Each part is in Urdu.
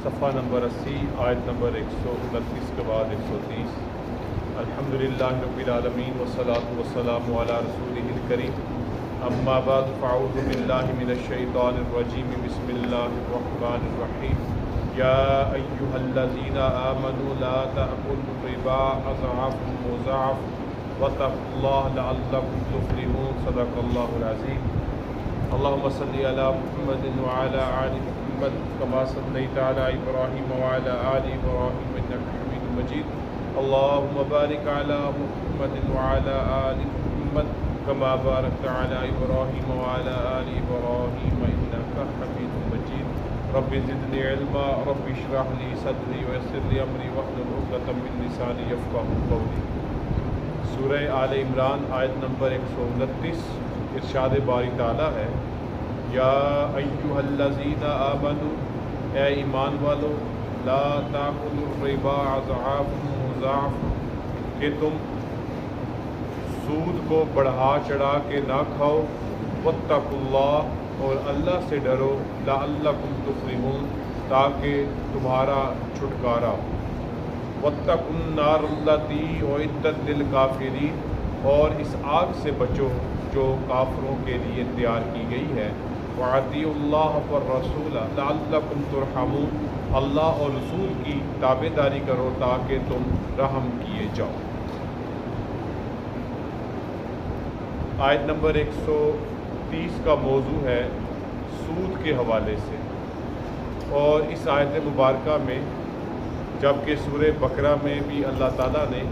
صفحہ نمبر 80 آیت نمبر 129 کے بعد 130۔ الحمدللہ رب العالمین والصلاة والسلام علی رسولہ الکریم، اما بعد فاعوذ باللہ من الشیطان الرجیم، بسم اللہ الرحمن الرحیم۔ یا ایہا الذین آمنوا لا تأکلوا الربا اضعافا مضاعفا واتقوا اللہ لعلکم تفلحون۔ صدق اللہ العظیم۔ اللہم صلی علی محمد وعلی آل محمد کما صلیت علی ابراہیم وعلی آل ابراہیم انک حمید مجید۔ اللہم بارک علی محمد وعلی آل محمد کما بارکت علی ابراہیم وعلی آل ابراہیم انک حمید مجید۔ رب زدنی علما، رب اشرح لی صدری ویسر لی امری واحلل عقدۃ من لسانی یفقہوا قولی۔ سورہ آل عمران آیت نمبر 129، ارشاد باری تعالیٰ ہے، یا ایہا الذین آمنوا، اے ایمان والو، لا تأکلوا الربا اضعافا مضاعفا، کہ تم سود کو بڑھا چڑھا کے نہ کھاؤ، واتقوا اللہ، اور اللہ سے ڈرو، لعلکم تفلحون، تاکہ تمہارا چھٹکارا ہو، واتقوا النار التی اعدت للکافرین، اور اس آگ سے بچو جو کافروں کے لیے تیار کی گئی ہے، وَأَطِیعُوا اللَّهَ وَالرَّسُولَ لَعَلَّکُمْ تُرْحَمُونَ، اللہ اور رسول کی تابع داری کرو تاکہ تم رحم کیے جاؤ۔ آیت نمبر 130 کا موضوع ہے سود کے حوالے سے، اور اس آیت مبارکہ میں جبکہ سورہ بقرہ میں بھی اللہ تعالیٰ نے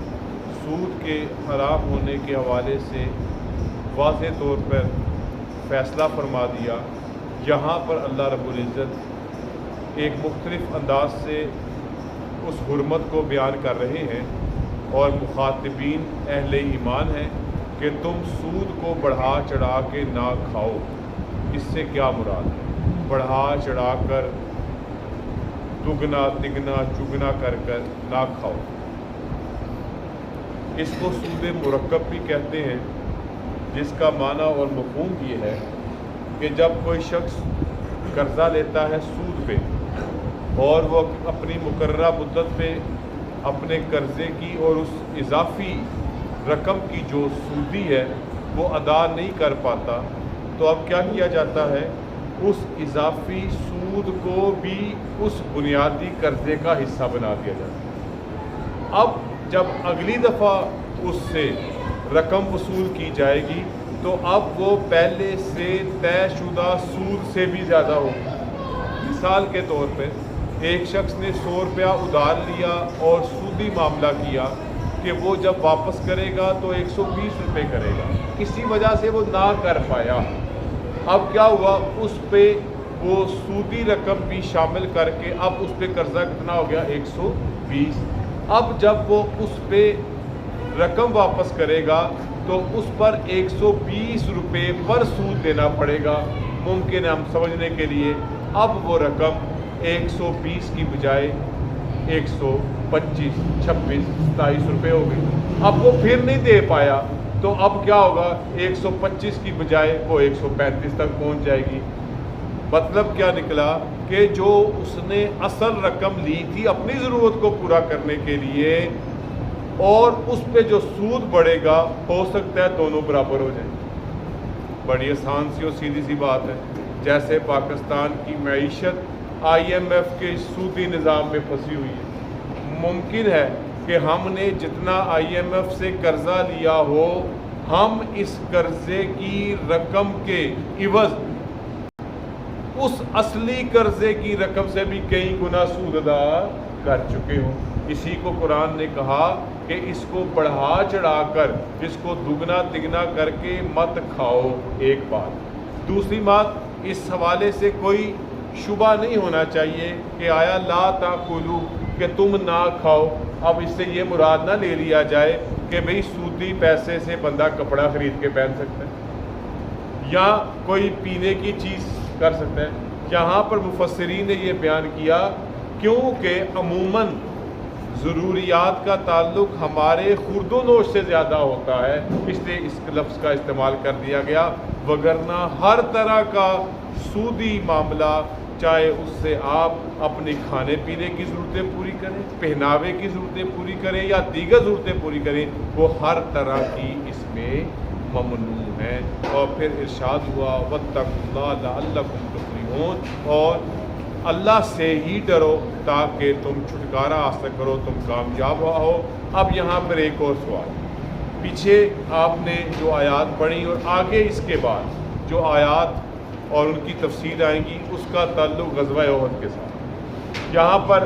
سود کے حرام ہونے کے حوالے سے واضح طور پر فیصلہ فرما دیا، یہاں پر اللہ رب العزت ایک مختلف انداز سے اس حرمت کو بیان کر رہے ہیں، اور مخاطبین اہل ایمان ہیں کہ تم سود کو بڑھا چڑھا کے نہ کھاؤ۔ اس سے کیا مراد ہے؟ بڑھا چڑھا کر، دگنا تگنا چگنا کر نہ کھاؤ۔ اس کو سود مرکب بھی کہتے ہیں، جس کا معنی اور مفہوم یہ ہے کہ جب کوئی شخص قرضہ لیتا ہے سود پہ، اور وہ اپنی مقررہ مدت پہ اپنے قرضے کی اور اس اضافی رقم کی جو سودی ہے وہ ادا نہیں کر پاتا، تو اب کیا کیا جاتا ہے؟ اس اضافی سود کو بھی اس بنیادی قرضے کا حصہ بنا دیا جاتا ہے۔ اب جب اگلی دفعہ اس سے رقم وصول کی جائے گی تو اب وہ پہلے سے طے شدہ سود سے بھی زیادہ ہوگی۔ مثال کے طور پہ ایک شخص نے 100 روپیہ ادھار لیا اور سودی معاملہ کیا کہ وہ جب واپس کرے گا تو 120 روپے کرے گا، کسی وجہ سے وہ نہ کر پایا۔ اب کیا ہوا؟ اس پہ وہ سودی رقم بھی شامل کر کے اب اس پہ قرضہ کتنا ہو گیا؟ 120۔ اب جب وہ اس پہ رقم واپس کرے گا تو اس پر 120 روپے پر سود دینا پڑے گا۔ ممکن ہے ہم سمجھنے کے لیے اب وہ رقم 120 کی بجائے 125، 26، 27 روپے ہو گئی۔ اب وہ پھر نہیں دے پایا تو اب کیا ہوگا؟ 125 کی بجائے وہ 135 تک پہنچ جائے گی۔ مطلب کیا نکلا کہ جو اس نے اصل رقم لی تھی اپنی ضرورت کو پورا کرنے کے لیے، اور اس پہ جو سود بڑھے گا ہو سکتا ہے دونوں برابر ہو جائیں۔ بڑی آسان سی اور سیدھی سی بات ہے۔ جیسے پاکستان کی معیشت IMF کے سودی نظام میں پھنسی ہوئی ہے، ممکن ہے کہ ہم نے جتنا IMF سے قرضہ لیا ہو، ہم اس قرضے کی رقم کے عوض اس اصلی قرضے کی رقم سے بھی کئی گنا سود ادا کر چکے ہوں۔ اسی کو قرآن نے کہا کہ اس کو بڑھا چڑھا کر، اس کو دگنا تگنا کر کے مت کھاؤ۔ ایک بات۔ دوسری بات، اس حوالے سے کوئی شبہ نہیں ہونا چاہیے کہ آیا لا تاکلوا، کہ تم نہ کھاؤ، اب اس سے یہ مراد نہ لے لیا جائے کہ بھئی سودی پیسے سے بندہ کپڑا خرید کے پہن سکتا ہے یا کوئی پینے کی چیز کر سکتا ہے۔ یہاں پر مفسرین نے یہ بیان کیا کیونکہ عموماً ضروریات کا تعلق ہمارے خورد و نوش سے زیادہ ہوتا ہے، اس لیے اس لفظ کا استعمال کر دیا گیا، وگرنہ ہر طرح کا سودی معاملہ چاہے اس سے آپ اپنی کھانے پینے کی ضرورتیں پوری کریں، پہناوے کی ضرورتیں پوری کریں یا دیگر ضرورتیں پوری کریں، وہ ہر طرح کی اس میں ممنوع ہے۔ اور پھر ارشاد ہوا واتقوا اللہ لعلکم تفلحون، اور اللہ سے ہی ڈرو تاکہ تم چھٹکارا حاصل کرو، تم کامیاب ہو۔ اب یہاں پر ایک اور سوال، پیچھے آپ نے جو آیات پڑھی اور آگے اس کے بعد جو آیات اور ان کی تفصیل آئیں گی اس کا تعلق غزوہ احد کے ساتھ۔ یہاں پر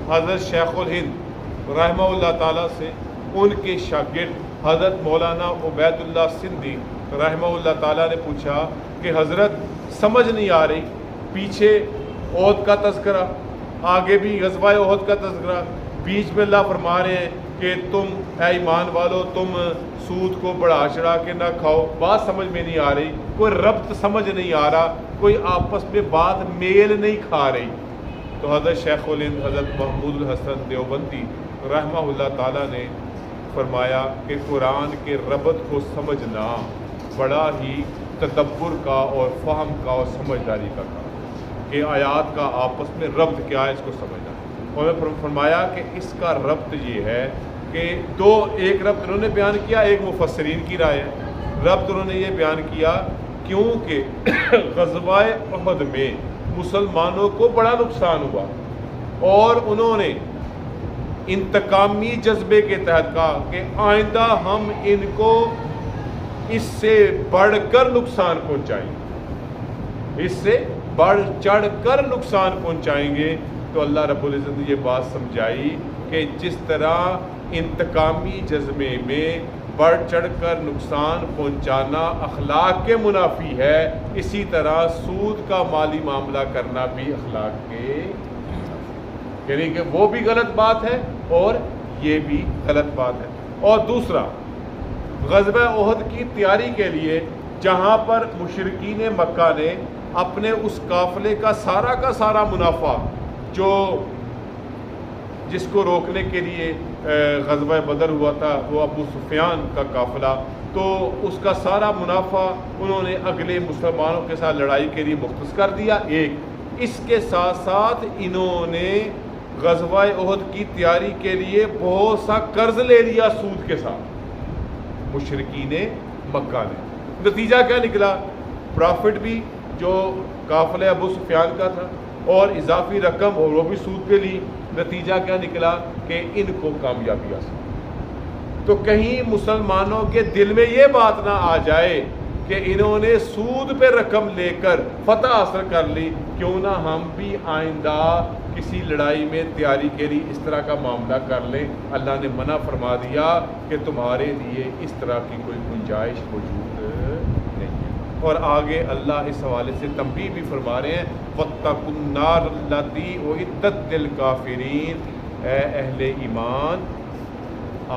حضرت شیخ الہند رحمہ اللہ تعالیٰ سے ان کے شاگرد حضرت مولانا عبید اللہ سندھی رحمہ اللہ تعالیٰ نے پوچھا کہ حضرت سمجھ نہیں آ رہی، پیچھے احد کا تذکرہ، آگے بھی غزوہ احد کا تذکرہ، بیچ میں اللہ فرما رہے ہیں کہ تم اے ایمان والو تم سود کو بڑھا چڑھا کے نہ کھاؤ، بات سمجھ میں نہیں آ رہی، کوئی ربط سمجھ نہیں آ رہا، کوئی آپس میں بات میل نہیں کھا رہی۔ تو حضرت شیخ الہند حضرت محمود الحسن دیوبندی رحمہ اللہ تعالیٰ نے فرمایا کہ قرآن کے ربط کو سمجھنا بڑا ہی تدبر کا اور فہم کا اور سمجھداری کا کام، کہ آیات کا آپس میں ربط کیا ہے اس کو سمجھنا۔ اور فرمایا کہ اس کا ربط یہ ہے کہ ایک ربط انہوں نے بیان کیا، ایک مفسرین کی رائے ہے، ربط انہوں نے یہ بیان کیا کیونکہ غزوہ احد میں مسلمانوں کو بڑا نقصان ہوا اور انہوں نے انتقامی جذبے کے تحت کہا کہ آئندہ ہم ان کو اس سے بڑھ کر نقصان پہنچائیں گے، اس سے بڑھ چڑھ کر نقصان پہنچائیں گے۔ تو اللہ رب العزت نے یہ بات سمجھائی کہ جس طرح انتقامی جذبے میں بڑھ چڑھ کر نقصان پہنچانا اخلاق کے منافی ہے، اسی طرح سود کا مالی معاملہ کرنا بھی اخلاق کے، یعنی کہ وہ بھی غلط بات ہے اور یہ بھی غلط بات ہے۔ اور دوسرا، غزوہ احد کی تیاری کے لیے جہاں پر مشرکین مکہ نے اپنے اس قافلے کا سارا منافع جو جس کو روکنے کے لیے غزوہ بدر ہوا تھا، وہ ابو سفیان کا قافلہ، تو اس کا سارا منافع انہوں نے اگلے مسلمانوں کے ساتھ لڑائی کے لیے مختص کر دیا۔ ایک اس کے ساتھ ساتھ انہوں نے غزوہ احد کی تیاری کے لیے بہت سا قرض لے لیا سود کے ساتھ مشرکین مکہ نے۔ نتیجہ کیا نکلا؟ پرافٹ بھی جو قافلہ ابو سفیان کا تھا اور اضافی رقم اور وہ بھی سود پہ لی۔ نتیجہ کیا نکلا کہ ان کو کامیابی حاصل۔ تو کہیں مسلمانوں کے دل میں یہ بات نہ آ جائے کہ انہوں نے سود پہ رقم لے کر فتح حاصل کر لی، کیوں نہ ہم بھی آئندہ کسی لڑائی میں تیاری کے لیے اس طرح کا معاملہ کر لیں۔ اللہ نے منع فرما دیا کہ تمہارے لیے اس طرح کی کوئی گنجائش موجود نہیں ہے۔ اور آگے اللہ اس حوالے سے تنبیہ بھی فرما رہے ہیں وَاتَّقُوا النَّارَ الَّتِي أُعِدَّتْ لِلْكَافِرِينَ، اے اہل ایمان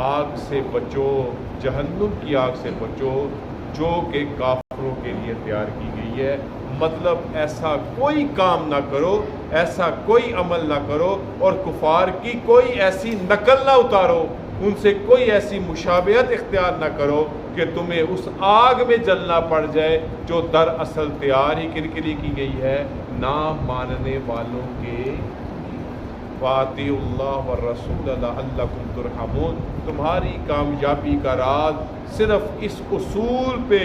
آگ سے بچو، جہنم کی آگ سے بچو جو کہ کافروں کے لیے تیار کی گئی ہے۔ مطلب ایسا کوئی کام نہ کرو، ایسا کوئی عمل نہ کرو اور کفار کی کوئی ایسی نقل نہ اتارو، ان سے کوئی ایسی مشابہت اختیار نہ کرو کہ تمہیں اس آگ میں جلنا پڑ جائے جو دراصل تیار ہی کن کے لیے کی گئی ہے؟ نہ ماننے والوں کے۔ وَأَطِیعُوا اللَّهَ وَالرَّسُولَ لَعَلَّکُمْ تُرْحَمُونَ۔ تمہاری کامیابی کا راز صرف اس اصول پہ،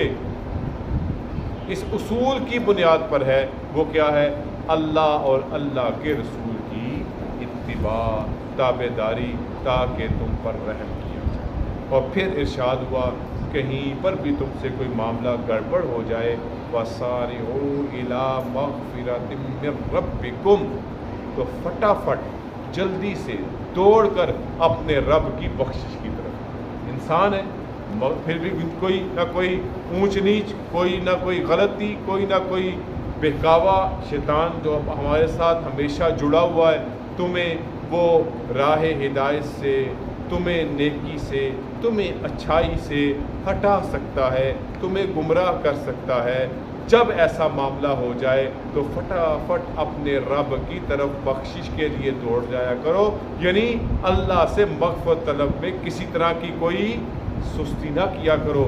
اس اصول کی بنیاد پر ہے۔ وہ کیا ہے؟ اللہ اور اللہ کے رسول کی اتباع، تابع داری، تاکہ تم پر رحم کیا جائے۔ اور پھر ارشاد ہوا کہیں پر بھی تم سے کوئی معاملہ گڑبڑ ہو جائے وَسَارِعُوا إِلَىٰ مَغْفِرَةٍ مِّن رَبِّكُمْ، تو فٹافٹ جلدی سے دوڑ کر اپنے رب کی بخشش کی طرف۔ انسان ہے پھر بھی کوئی نہ کوئی اونچ نیچ، کوئی نہ کوئی غلطی، کوئی نہ کوئی بہکاوا، شیطان جو ہمارے ساتھ ہمیشہ جڑا ہوا ہے، تمہیں وہ راہ ہدایت سے، تمہیں نیکی سے، تمہیں اچھائی سے ہٹا سکتا ہے، تمہیں گمراہ کر سکتا ہے۔ جب ایسا معاملہ ہو جائے تو فٹافٹ اپنے رب کی طرف بخشش کے لیے دوڑ جایا کرو، یعنی اللہ سے مغفرت طلب میں کسی طرح کی کوئی سستی نہ کیا کرو۔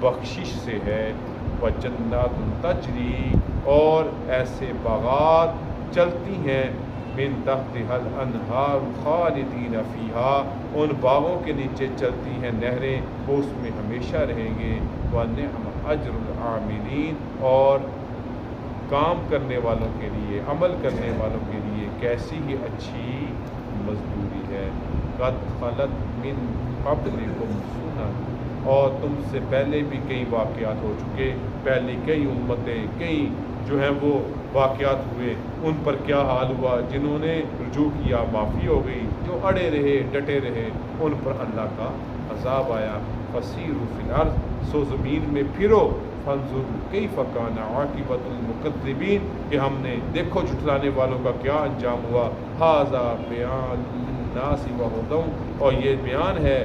بخشش سے ہے، وجنات تجری اور ایسے باغات چلتی ہیں، من تحتها الانہار خالدین فیہا ان باغوں کے نیچے چلتی ہیں نہریں، وہ اس میں ہمیشہ رہیں گے، وَنِعْمَ أَجْرُ الْعَامِلِينَ اور کام کرنے والوں کے لیے، عمل کرنے والوں کے لیے کیسی ہی اچھی مزدوری ہے۔ قد خلت من قبلکم سنن اور تم سے پہلے بھی کئی واقعات ہو چکے، پہلی کئی امتیں، کئی جو ہیں وہ واقعات ہوئے، ان پر کیا حال ہوا؟ جنہوں نے رجوع کیا معافی ہو گئی، جو اڑے رہے ڈٹے رہے ان پر اللہ کا عذاب آیا۔ فسیروا فی الارض سو زمین میں پھرو، فانظروا کیف کان عاقبۃ المکذبین کہ ہم نے دیکھو جھٹلانے والوں کا کیا انجام ہوا۔ ھذا بیان للناس وہدی اور یہ بیان ہے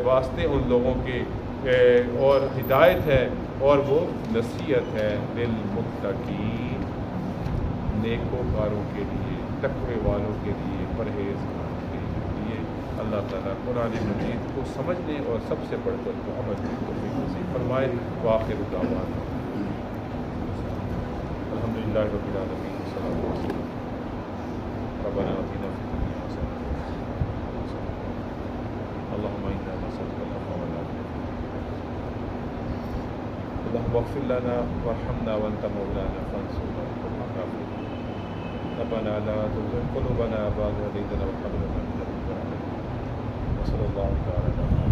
واسطے ان لوگوں کے اور ہدایت ہے اور وہ نصیحت ہے للمتقین نیکوکاروں کے لیے، تقوی والوں کے لیے، پرہیزگاروں کے لیے۔ اللہ تعالیٰ قرآن مجید کو سمجھنے اور سب سے بڑھ کر کو عمل کی توفیق نصیب فرمائے۔ وآخر دعوانا الحمدللہ رب العالمین، والصلاۃ والسلام ربنا آتنا فی الدنیا حسنۃ اللهم انا نسألك العفو والعافية اللهم اغفر لنا وارحمنا وانت مولانا فانصرنا على القوم الكافرين ربنا لا تزغ قلوبنا بعد إذ هديتنا وهب لنا من لدنك رحمة وصلى الله تعالى على